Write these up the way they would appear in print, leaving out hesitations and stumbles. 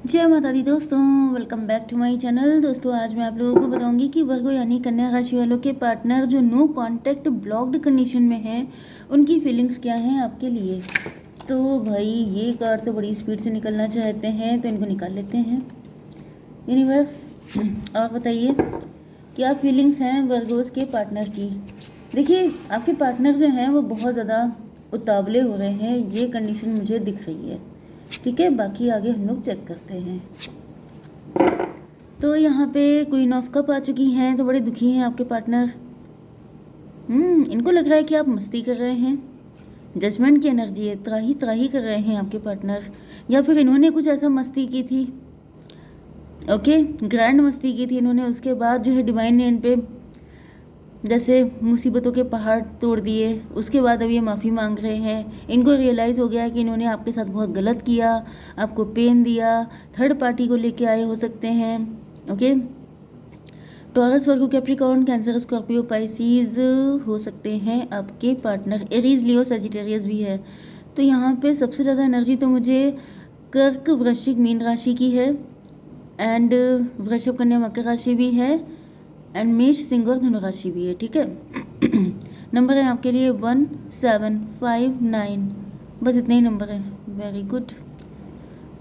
जय माता दी दोस्तों, welcome back to my channel. दोस्तों आज मैं आप लोगों को बताऊंगी कि वर्गो यानी कन्या राशि वालों के पार्टनर जो नो कांटेक्ट ब्लॉक्ड कंडीशन में हैं उनकी फीलिंग्स क्या हैं आपके लिए। तो भाई ये कार्ड तो बड़ी स्पीड से निकलना चाहते हैं, तो इनको निकाल लेते हैं यूनिवर्स। और बताइए क्या फीलिंग्स हैं वर्गोस के पार्टनर की। देखिए आपके पार्टनर जो हैं वो बहुत ज़्यादा उतावले हो रहे हैं, ये कंडीशन मुझे दिख रही है। ठीक है, बाकी आगे हम लोग चेक करते हैं। तो यहाँ पे क्वीन ऑफ कप आ चुकी हैं, तो बड़े दुखी हैं आपके पार्टनर। इनको लग रहा है कि आप मस्ती कर रहे हैं। जजमेंट की एनर्जी है, त्राही त्राही कर रहे हैं आपके पार्टनर, या फिर इन्होंने कुछ ऐसा मस्ती की थी। ओके, ग्रैंड मस्ती की थी इन्होंने, उसके बाद जो है डिवाइन ने इन पे जैसे मुसीबतों के पहाड़ तोड़ दिए। उसके बाद अब ये माफ़ी मांग रहे हैं। इनको रियलाइज़ हो गया है कि इन्होंने आपके साथ बहुत गलत किया, आपको पेन दिया, थर्ड पार्टी को लेके आए हो सकते हैं। ओके, टॉरस, वर्गो, कैप्रिकॉर्न, कैंसर, स्कॉर्पियो, पाइसीज हो सकते हैं आपके पार्टनर। एरीज, लियो, सजिटेरियस भी है। तो यहाँ पे सबसे ज़्यादा एनर्जी तो मुझे कर्क, वृश्चिक, मीन राशि की है, एंड वृषभ, कन्या, मकर राशि भी है, एंड मेष, सिंह और धनु राशि भी है। ठीक है। नंबर है आपके लिए 1759, बस इतने ही नंबर है। वेरी गुड,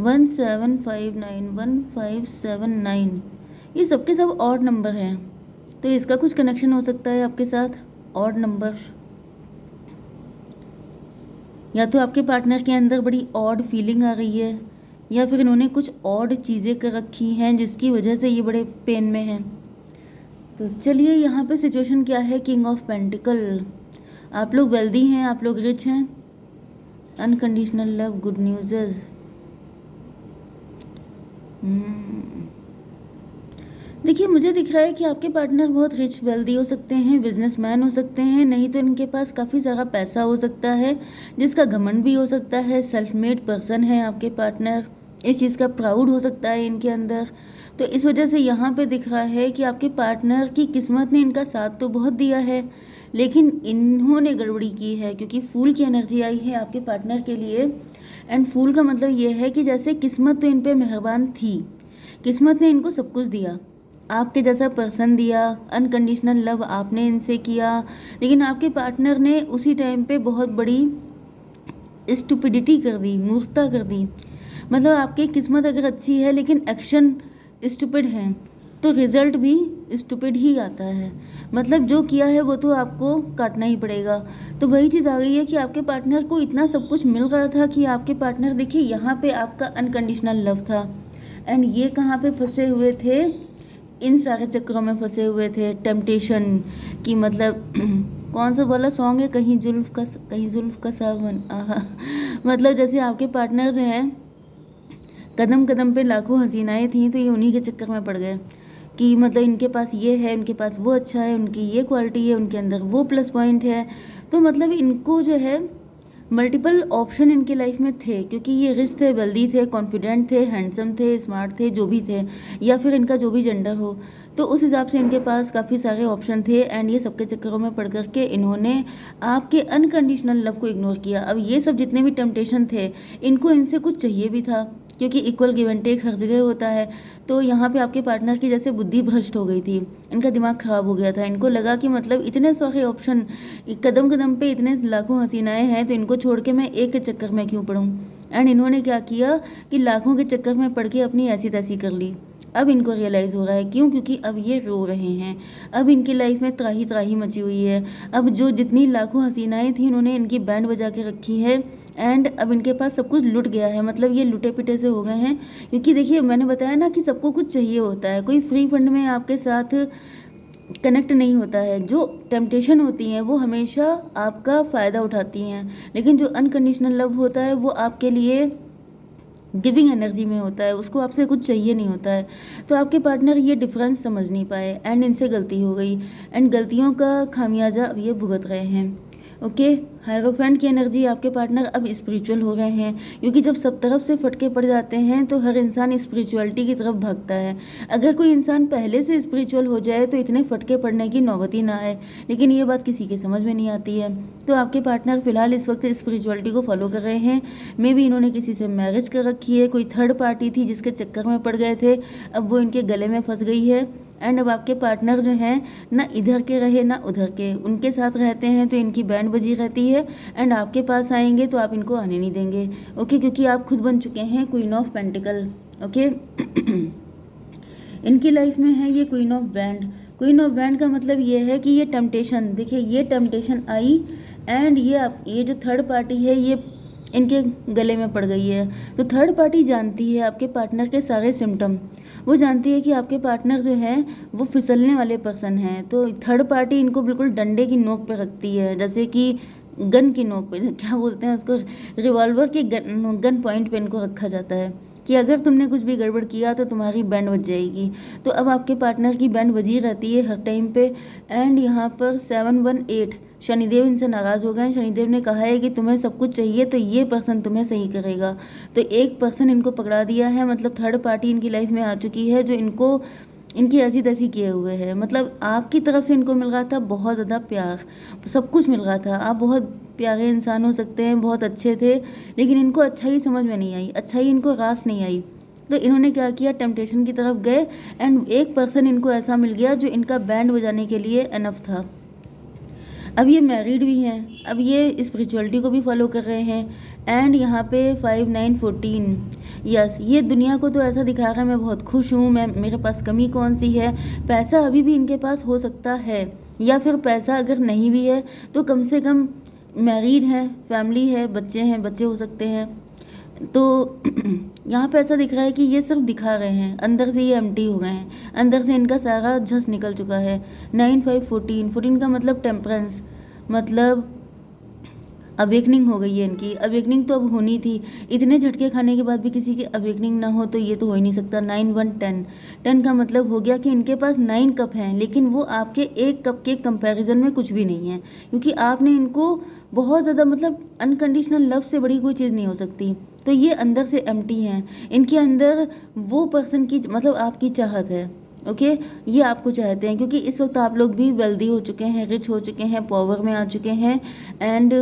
1759, 1579, ये सबके सब ऑड नंबर हैं, तो इसका कुछ कनेक्शन हो सकता है आपके साथ। ऑड नंबर, या तो आपके पार्टनर के अंदर बड़ी ऑड फीलिंग आ रही है, या फिर इन्होंने कुछ ऑड चीज़ें कर रखी हैं जिसकी वजह से ये बड़े पेन में हैं। तो चलिए यहाँ पे सिचुएशन क्या है। किंग ऑफ पेंटिकल, आप लोग वेल्दी हैं, आप लोग रिच हैं। Unconditional love, good news. देखिए मुझे दिख रहा है कि आपके पार्टनर बहुत रिच वेल्दी हो सकते हैं, बिजनेसमैन हो सकते हैं, नहीं तो इनके पास काफ़ी सारा पैसा हो सकता है जिसका घमंड भी हो सकता है। सेल्फ मेड पर्सन है आपके पार्टनर, इस चीज़ का प्राउड हो सकता है इनके अंदर। तो इस वजह से यहाँ पे दिख रहा है कि आपके पार्टनर की किस्मत ने इनका साथ तो बहुत दिया है, लेकिन इन्होंने गड़बड़ी की है, क्योंकि फूल की एनर्जी आई है आपके पार्टनर के लिए। एंड फूल का मतलब ये है कि जैसे किस्मत तो इन पे मेहरबान थी, किस्मत ने इनको सब कुछ दिया, आपके जैसा पर्सन दिया, अनकंडीशनल लव आपने इनसे किया, लेकिन आपके पार्टनर ने उसी टाइम पे बहुत बड़ी स्टुपिडिटी कर दी, मूर्खता कर दी। मतलब आपकी किस्मत अगर अच्छी है लेकिन एक्शन स्टुपिड है, तो रिजल्ट भी स्टुपिड ही आता है। मतलब जो किया है वो तो आपको काटना ही पड़ेगा। तो वही चीज़ आ गई है कि आपके पार्टनर को इतना सब कुछ मिल रहा था कि आपके पार्टनर, देखिए यहाँ पे आपका अनकंडीशनल लव था, एंड ये कहाँ पे फंसे हुए थे, इन सारे चक्करों में फंसे हुए थे। टेम्पटेशन की मतलब कौन सा वाला सॉन्ग है, कहीं जुल्फ का सावन, आहा। मतलब जैसे आपके पार्टनर जो है, कदम कदम पे लाखों हसीनाएं थी, तो ये उन्हीं के चक्कर में पड़ गए कि मतलब इनके पास ये है, उनके पास वो अच्छा है, उनकी ये क्वालिटी है, उनके अंदर वो प्लस पॉइंट है। तो मतलब इनको जो है मल्टीपल ऑप्शन इनके लाइफ में थे, क्योंकि ये रिच थे, वेल्दी थे, कॉन्फिडेंट थे, हैंडसम थे, स्मार्ट थे, जो भी थे, या फिर इनका जो भी जेंडर हो, तो उस हिसाब से इनके पास काफ़ी सारे ऑप्शन थे। एंड ये सबके चक्करों में पड़ करके इन्होंने आपके अनकंडीशनल लव को इग्नोर किया। अब ये सब जितने भी टेम्पटेशन थे, इनको इनसे कुछ चाहिए भी था, क्योंकि इक्वल गिव एंड टेक हर जगह होता है। तो यहाँ पे आपके पार्टनर की जैसे बुद्धि भ्रष्ट हो गई थी, इनका दिमाग ख़राब हो गया था। इनको लगा कि मतलब इतने सारे ऑप्शन, कदम कदम पे इतने लाखों हसीनाएं हैं, तो इनको छोड़ के मैं एक के चक्कर में क्यों पड़ूँ। एंड इन्होंने क्या किया कि लाखों के चक्कर में पड़ के अपनी ऐसी तैसी कर ली। अब इनको रियलाइज़ हो रहा है, क्यों, क्योंकि अब ये रो रहे हैं। अब इनकी लाइफ में त्राही त्राही मची हुई है। अब जो जितनी लाखों हसीनाएं थी इन्होंने इनकी बैंड बजा के रखी है, एंड अब इनके पास सब कुछ लुट गया है। मतलब ये लुटे पिटे से हो गए हैं, क्योंकि देखिए मैंने बताया ना कि सबको कुछ चाहिए होता है, कोई फ्री फंड में आपके साथ कनेक्ट नहीं होता है। जो टेम्पटेशन होती हैं वो हमेशा आपका फ़ायदा उठाती हैं, लेकिन जो अनकंडीशनल लव होता है वो आपके लिए गिविंग एनर्जी में होता है, उसको आपसे कुछ चाहिए नहीं होता है। तो आपके पार्टनर ये डिफरेंस समझ नहीं पाए, एंड इनसे गलती हो गई, एंड गलतियों का खामियाजा अब ये भुगत रहे हैं। ओके, हायरोफेंट की एनर्जी, आपके पार्टनर अब स्पिरिचुअल हो गए हैं, क्योंकि जब सब तरफ से फटके पड़ जाते हैं तो हर इंसान स्पिरिचुअलिटी की तरफ भागता है। अगर कोई इंसान पहले से स्पिरिचुअल हो जाए तो इतने फटके पड़ने की नौबत ही ना आए, लेकिन ये बात किसी के समझ में नहीं आती है। तो आपके पार्टनर फिलहाल इस वक्त स्पिरिचुअलिटी को फॉलो कर रहे हैं। मे बी इन्होंने किसी से मैरिज कर रखी है, कोई थर्ड पार्टी थी जिसके चक्कर में पड़ गए थे, अब वो इनके गले में फंस गई है। एंड अब आपके पार्टनर जो हैं ना इधर के रहे ना उधर के, उनके साथ रहते हैं तो इनकी बैंड बजी रहती है, एंड आपके पास आएंगे तो आप इनको आने नहीं देंगे। ओके, क्योंकि आप खुद बन चुके हैं क्वीन ऑफ पेंटिकल। ओके इनकी लाइफ में है ये queen of wand. Queen of wand का मतलब ये है कि ये टेम्पटेशन, देखिए ये टेम्पटेशन आई, एंड ये जो थर्ड पार्टी है ये इनके गले में पड़ गई है। तो थर्ड पार्टी जानती है आपके पार्टनर के सारे सिम्टम, वो जानती है कि आपके पार्टनर जो है वो फिसलने वाले पर्सन हैं। तो थर्ड पार्टी इनको बिल्कुल डंडे की नोक पे रखती है, जैसे कि गन की नोक पे, क्या बोलते हैं उसको, रिवॉल्वर के गन पॉइंट पे इनको रखा जाता है कि अगर तुमने कुछ भी गड़बड़ किया तो तुम्हारी बैंड बज जाएगी। तो अब आपके पार्टनर की बैंड बजी रहती है हर टाइम पे। एंड यहाँ पर 718 शनिदेव इनसे नाराज़ हो गए हैं। शनिदेव ने कहा है कि तुम्हें सब कुछ चाहिए तो ये पर्सन तुम्हें सही करेगा। तो एक पर्सन इनको पकड़ा दिया है, मतलब थर्ड पार्टी इनकी लाइफ में आ चुकी है जो इनको इनकी ऐसी तैसी किए हुए है। मतलब आपकी तरफ से इनको मिल रहा था बहुत ज़्यादा प्यार, सब कुछ मिल रहा था, आप बहुत प्यारे इंसान हो सकते हैं, बहुत अच्छे थे, लेकिन इनको अच्छाई समझ में नहीं आई, अच्छाई इनको रास नहीं आई। तो इन्होंने क्या किया, टेम्पटेशन की तरफ गए, एंड एक पर्सन इनको ऐसा मिल गया जो इनका बैंड बजाने के लिए एनफ था। अब ये मैरिड भी हैं, अब ये स्पिरिचुअलिटी को भी फॉलो कर रहे हैं। एंड यहाँ पे 5 9 14, यस, ये दुनिया को तो ऐसा दिखा रहा है मैं बहुत खुश हूँ, मैं मेरे पास कमी कौन सी है। पैसा अभी भी इनके पास हो सकता है, या फिर पैसा अगर नहीं भी है तो कम से कम मैरिड है, फैमिली है, बच्चे हैं, बच्चे हो सकते हैं। तो यहाँ पे ऐसा दिख रहा है कि ये सिर्फ दिखा रहे हैं, अंदर से ये एम्प्टी हो गए हैं, अंदर से इनका सारा झस निकल चुका है। 9 5 14, 14 का मतलब टेम्परेंस, मतलब अवेकनिंग हो गई है इनकी। अवेकनिंग तो अब होनी थी, इतने झटके खाने के बाद भी किसी की अवेकनिंग ना हो तो ये तो हो ही नहीं सकता। 9 1 10, 10 का मतलब हो गया कि इनके पास 9 कप हैं, लेकिन वो आपके एक कप के कंपैरिजन में कुछ भी नहीं है, क्योंकि आपने इनको बहुत ज़्यादा, मतलब अनकंडीशनल लव से बड़ी कोई चीज़ नहीं हो सकती। तो ये अंदर से एम्प्टी हैं, इनके अंदर वो पर्सन की, मतलब आपकी चाहत है। ओके, ये आपको चाहते हैं, क्योंकि इस वक्त आप लोग भी वेल्दी हो चुके हैं, रिच हो चुके हैं, पावर में आ चुके हैं। एंड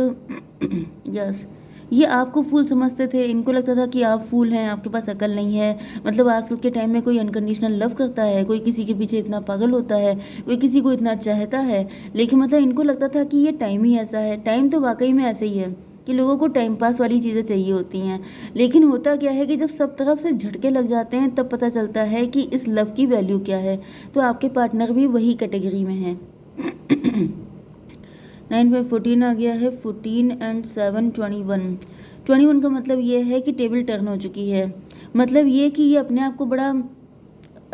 यस, ये आपको फूल समझते थे, इनको लगता था कि आप फूल हैं, आपके पास अकल नहीं है। मतलब आजकल के टाइम में कोई अनकंडीशनल लव करता है, कोई किसी के पीछे इतना पागल होता है, कोई किसी को इतना चाहता है, लेकिन मतलब इनको लगता था कि ये टाइम ही ऐसा है। टाइम तो वाकई में ऐसे ही है कि लोगों को टाइम पास वाली चीज़ें चाहिए होती हैं, लेकिन होता क्या है कि जब सब तरफ से झटके लग जाते हैं तब पता चलता है कि इस लव की वैल्यू क्या है। तो आपके पार्टनर भी वही कैटेगरी में हैं। 9 बाई 14 आ गया है, 14 एंड 7 21। 21 का मतलब ये है कि टेबल टर्न हो चुकी है, मतलब ये कि ये अपने आप को बड़ा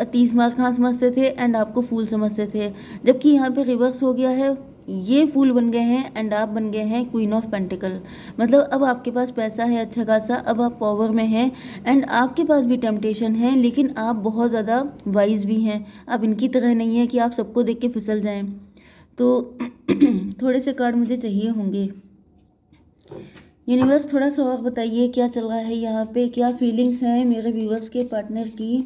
30 मार्क कहाँ समझते थे एंड आपको फूल समझते थे, जबकि यहाँ पे रिवर्स हो गया है, ये फूल बन गए हैं एंड आप बन गए हैं क्वीन ऑफ पेंटिकल। मतलब अब आपके पास पैसा है अच्छा खासा, अब आप पावर में हैं, एंड आपके पास भी टेम्पटेशन है, लेकिन आप बहुत ज़्यादा वाइज भी हैं। अब इनकी तरह नहीं है कि आप सबको देख के फिसल जाएं। तो थोड़े से कार्ड मुझे चाहिए होंगे। यूनिवर्स थोड़ा सा और बताइए क्या चल रहा है यहाँ पे, क्या फीलिंग्स हैं मेरे व्यूवर्स के पार्टनर की,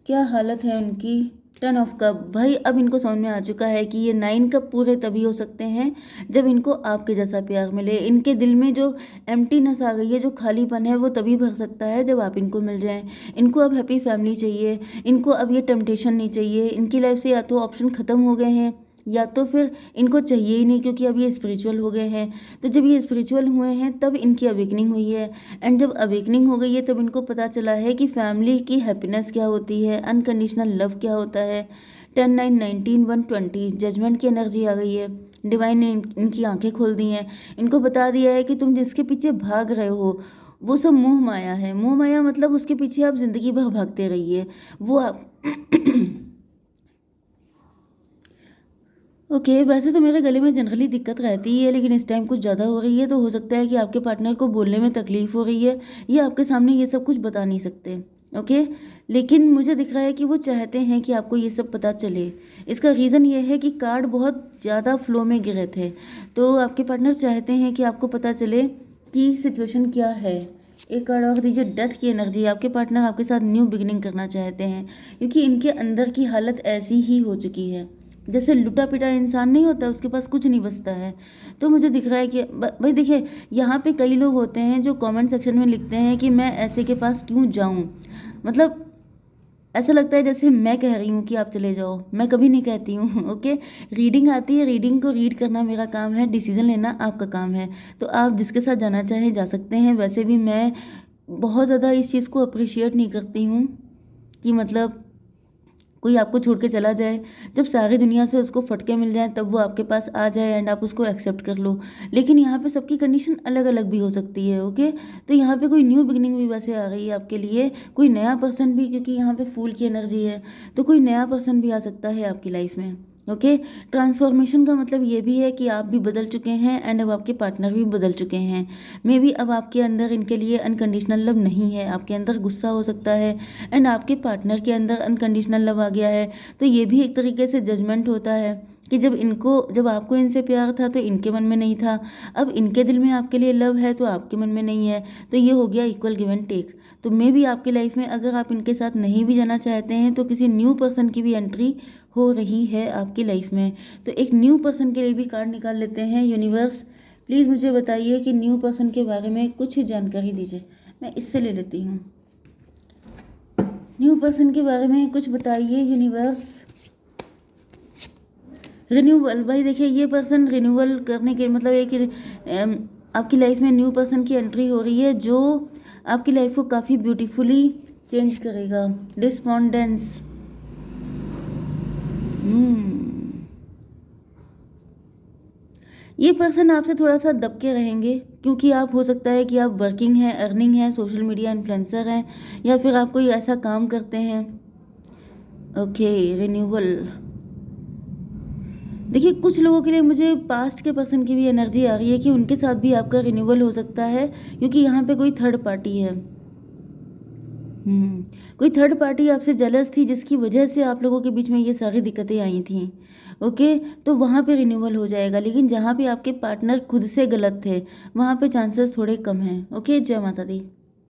क्या हालत है उनकी। 10 ऑफ कप, भाई अब इनको समझ में आ चुका है कि ये 9 कप पूरे तभी हो सकते हैं जब इनको आपके जैसा प्यार मिले। इनके दिल में जो एम्प्टीनेस आ गई है, जो खालीपन है, वो तभी भर सकता है जब आप इनको मिल जाएं। इनको अब हैप्पी फैमिली चाहिए, इनको अब ये टेम्पटेशन नहीं चाहिए। इनकी लाइफ से या तो ऑप्शन ख़त्म हो गए हैं या तो फिर इनको चाहिए ही नहीं, क्योंकि अब ये स्पिरिचुअल हो गए हैं। तो जब ये स्पिरिचुअल हुए हैं तब इनकी अवेकनिंग हुई है, एंड जब अवेकनिंग हो गई है तब इनको पता चला है कि फैमिली की हैप्पीनेस क्या होती है, अनकंडीशनल लव क्या होता है। 10 9 19 1 20, जजमेंट की एनर्जी आ गई है। डिवाइन ने इनकी आंखें खोल दी हैं, इनको बता दिया है कि तुम जिसके पीछे भाग रहे हो वो सब मोह माया है। मोह माया मतलब उसके पीछे आप ज़िंदगी भर भागते रहिए, वो आप ओके, वैसे तो मेरे गले में जनरली दिक्कत रहती ही है, लेकिन इस टाइम कुछ ज़्यादा हो रही है, तो हो सकता है कि आपके पार्टनर को बोलने में तकलीफ़ हो रही है, ये आपके सामने ये सब कुछ बता नहीं सकते। ओके। लेकिन मुझे दिख रहा है कि वो चाहते हैं कि आपको ये सब पता चले। इसका रीज़न ये है कि कार्ड बहुत ज़्यादा फ्लो में गिरे थे, तो आपके पार्टनर चाहते हैं कि आपको पता चले कि सिचुएशन क्या है। एक कार्ड और दीजिए, डेथ की एनर्जी। आपके पार्टनर आपके साथ न्यू बिगिनिंग करना चाहते हैं, क्योंकि इनके अंदर की हालत ऐसी ही हो चुकी है, जैसे लुटा पिटा इंसान नहीं होता, उसके पास कुछ नहीं बचता है। तो मुझे दिख रहा है कि भाई देखिए, यहाँ पे कई लोग होते हैं जो कमेंट सेक्शन में लिखते हैं कि मैं ऐसे के पास क्यों जाऊँ। मतलब ऐसा लगता है जैसे मैं कह रही हूँ कि आप चले जाओ। मैं कभी नहीं कहती हूँ। ओके। रीडिंग आती है, रीडिंग को रीड करना मेरा काम है, डिसीजन लेना आपका काम है। तो आप जिसके साथ जाना चाहें जा सकते हैं। वैसे भी मैं बहुत ज़्यादा इस चीज़ को अप्रिशिएट नहीं करती हूँ कि मतलब कोई आपको छोड़ के चला जाए, जब सारी दुनिया से उसको फटके मिल जाए तब वो आपके पास आ जाए एंड आप उसको एक्सेप्ट कर लो। लेकिन यहाँ पे सबकी कंडीशन अलग अलग भी हो सकती है। ओके। तो यहाँ पे कोई न्यू बिगनिंग भी वैसे आ रही है आपके लिए, कोई नया पर्सन भी, क्योंकि यहाँ पे फूल की एनर्जी है, तो कोई नया पर्सन भी आ सकता है आपकी लाइफ में। ओके। ट्रांसफॉर्मेशन का मतलब ये भी है कि आप भी बदल चुके हैं एंड अब आपके पार्टनर भी बदल चुके हैं। मे बी अब आपके अंदर इनके लिए अनकंडीशनल लव नहीं है, आपके अंदर गुस्सा हो सकता है एंड आपके पार्टनर के अंदर अनकंडीशनल लव आ गया है। तो ये भी एक तरीके से जजमेंट होता है कि जब आपको इनसे प्यार था तो इनके मन में नहीं था, अब इनके दिल में आपके लिए लव है तो आपके मन में नहीं है। तो ये हो गया इक्वल गिव एंड टेक। तो मे बी आपकी लाइफ में अगर आप इनके साथ नहीं भी जाना चाहते हैं तो किसी न्यू पर्सन की भी एंट्री हो रही है आपकी लाइफ में। तो एक न्यू पर्सन के लिए भी कार्ड निकाल लेते हैं। यूनिवर्स प्लीज़ मुझे बताइए कि न्यू पर्सन के बारे में कुछ ही जानकारी दीजिए। मैं इससे ले लेती हूँ। न्यू पर्सन के बारे में कुछ बताइए यूनिवर्स। रिन्यूअल, भाई देखिए ये पर्सन रिन्यूअल करने के मतलब आपकी लाइफ में न्यू पर्सन की एंट्री हो रही है जो आपकी लाइफ को काफ़ी ब्यूटीफुली चेंज करेगा। डिस्पॉन्डेंस। ये पर्सन आपसे थोड़ा सा दबके रहेंगे, क्योंकि आप हो सकता है कि आप वर्किंग हैं, अर्निंग हैं, सोशल मीडिया इन्फ्लुएंसर हैं, या फिर आप कोई ऐसा काम करते हैं। ओके। रिन्यूअल। देखिए कुछ लोगों के लिए मुझे पास्ट के पर्सन की भी एनर्जी आ रही है कि उनके साथ भी आपका रिन्यूअल हो सकता है, क्योंकि यहाँ पे कोई थर्ड पार्टी है। कोई थर्ड पार्टी आपसे जेलस थी, जिसकी वजह से आप लोगों के बीच में ये सारी दिक्कतें आई थी। ओके। तो वहाँ पे रिन्यूअल हो जाएगा, लेकिन जहाँ पे आपके पार्टनर खुद से गलत थे वहाँ पे चांसेस थोड़े कम हैं। ओके। जय माता दी।